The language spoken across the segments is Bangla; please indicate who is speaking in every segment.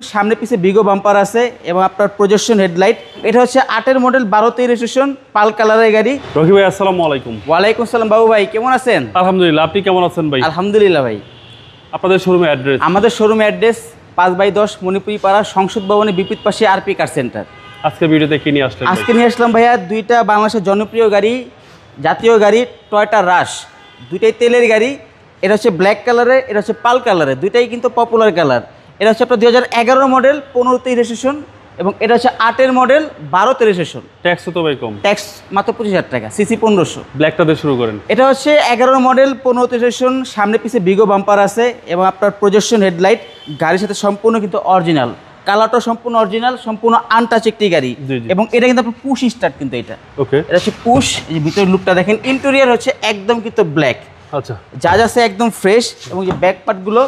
Speaker 1: সামনে পিছে বিগো বাম্পার আছে এবং আপনার প্রজেকশন হেডলাইট। এটা হচ্ছে 8 মডেল 12 রেজিস্ট্রেশন পাল কালারের গাড়ি।
Speaker 2: রকি ভাই আসসালামু আলাইকুম।
Speaker 1: ওয়ালাইকুম আসসালাম বাবু ভাই, কেমন আছেন?
Speaker 2: আলহামদুলিল্লাহ, আপনি কেমন আছেন ভাই?
Speaker 1: আলহামদুলিল্লাহ ভাই।
Speaker 2: আপনাদের শোরুমের অ্যাড্রেস?
Speaker 1: আমাদের শোরুম অ্যাড্রেস 5/10 মণিপুরি পাড়া সংসদ ভবনের বিপরীত পাশে আরপি কার সেন্টার।
Speaker 2: আজকে ভিডিওতে কি নিয়ে আসলেন?
Speaker 1: আজকে নিয়ে আসলাম ভাইয়া দুইটা বাংলাদেশের জনপ্রিয় গাড়ি, জাতীয় গাড়ি টয়োটা রাশ। দুইটাই তেলের গাড়ি। এটা হচ্ছে ব্ল্যাক কালারে, এটা হচ্ছে পাল কালারে। দুইটাই কিন্তু পপুলার কালার। এটা হচ্ছে আপনার 2011 মডেল 15 রেজিস্ট্রেশন এবং এটা হচ্ছে 8 মডেল 12 রেজিস্ট্রেশন।
Speaker 2: ট্যাক্স তো ভাই কম?
Speaker 1: ট্যাক্স মাত্র 25,000 টাকা, সিসি 1500।
Speaker 2: ব্ল্যাকটা দিয়ে শুরু করেন।
Speaker 1: এটা হচ্ছে 11 মডেল 15 রেজিস্ট্রেশন, সামনে পিছে বিগো বাম্পার আছে এবং আপনার প্রজেকশন হেডলাইট। গাড়ির সাথে সম্পূর্ণ কিন্তু অরিজিনাল, কালারটা সম্পূর্ণ অরিজিনাল, সম্পূর্ণ আনটাচ একটি গাড়ি। এবং এটা কিন্তু আপনার পুশ স্টার্ট কিন্তু এটা।
Speaker 2: ওকে,
Speaker 1: এটা হচ্ছে পুশ। এই ভিতরের লুকটা দেখেন, ইন্টেরিয়র হচ্ছে একদম কিন্তু ব্ল্যাক।
Speaker 2: আচ্ছা,
Speaker 1: যা আছে একদম ফ্রেশ এবং যে ব্যাক পার্টগুলো,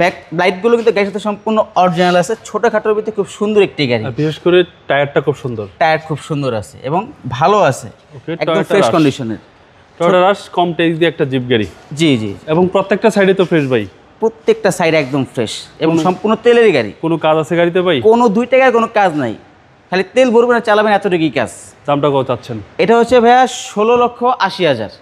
Speaker 1: ব্যাক লাইটগুলো কিন্তু গাড়ির সাথে সম্পূর্ণ অরিজিনাল আছে। ছোটখাটোর ভিতরে খুব সুন্দর একটি গাড়ি।
Speaker 2: বিশেষ করে টায়ারটা খুব সুন্দর।
Speaker 1: টায়ার খুব সুন্দর আছে এবং ভালো আছে, একদম ফ্রেশ কন্ডিশনের।
Speaker 2: টয়োটা রাশ কম ট্যাক্স দিয়ে একটা জিপ গাড়ি।
Speaker 1: জি জি।
Speaker 2: এবং প্রত্যেকটা সাইডে তো ফ্রেশ ভাই?
Speaker 1: প্রত্যেকটা সাইড একদম ফ্রেশ এবং সম্পূর্ণ তেলের গাড়ি।
Speaker 2: কোনো কাজ আছে গাড়িতে ভাই?
Speaker 1: কোনো 2 টাকার কোনো কাজ নাই, খালি তেল ভরবেন আর চালাবেন, এতটুকুই কাজ।
Speaker 2: দামটা কত চাচ্ছেন?
Speaker 1: এটা হচ্ছে ভাইয়া 16,80,000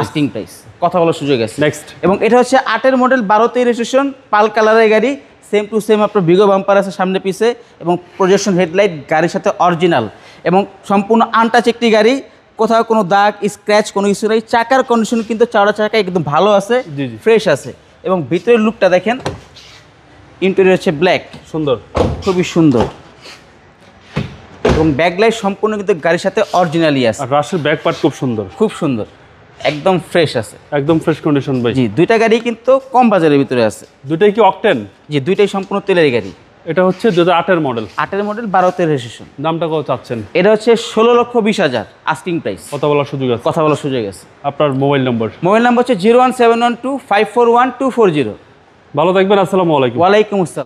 Speaker 1: আস্কিং প্রাইস, কথা বলার সুযোগ আছে।
Speaker 2: নেক্সট,
Speaker 1: এবং এটা হচ্ছে 8 মডেল 12 রেজিস্ট্রেশন পাল কালারের গাড়ি। সেম টু সেম আপনার বিগো বাম্পার আছে সামনে পিছে এবং প্রজেকশন হেডলাইট গাড়ির সাথে অরিজিনাল এবং সম্পূর্ণ আনটাচ একটি গাড়ি। কোথাও কোনো দাগ স্ক্র্যাচ কোনো কিছু নেই। চাকার কন্ডিশন কিন্তু চাওড়া চাকা একদম ভালো আছে, ফ্রেশ আছে। এবং ভিতরের লুকটা দেখেন, ইন্টেরিয়র হচ্ছে ব্ল্যাক,
Speaker 2: সুন্দর,
Speaker 1: খুবই সুন্দর। এবং ব্যাকলাইট সম্পূর্ণ কিন্তু গাড়ির সাথে অরিজিনালি আছে।
Speaker 2: আর রাশের ব্যাক পার্ট খুব সুন্দর,
Speaker 1: খুব সুন্দর, একদম ফ্রেশ আছে,
Speaker 2: একদম ফ্রেশ কন্ডিশন ভাই।
Speaker 1: জি, দুইটা গাড়ি কিন্তু কম বাজারের ভিতরে আছে।
Speaker 2: দুটাই কি অকটেন?
Speaker 1: জি, দুইটাই সম্পূর্ণ তেলের গাড়ি।
Speaker 2: এটা হচ্ছে 2008 মডেল।
Speaker 1: 8 model 12 registration.
Speaker 2: দামটা কত চাচ্ছেন?
Speaker 1: এটা হচ্ছে 16,20,000 আস্কিং প্রাইস।
Speaker 2: কথা বলার সুযোগ আছে?
Speaker 1: কথা বলার সুযোগ আছে।
Speaker 2: আপনার মোবাইল নম্বর?
Speaker 1: মোবাইল নাম্বার হচ্ছে 01712541240।
Speaker 2: ভালো থাকবেন, আসসালামু আলাইকুম।
Speaker 1: ওয়ালাইকুম আসসালাম।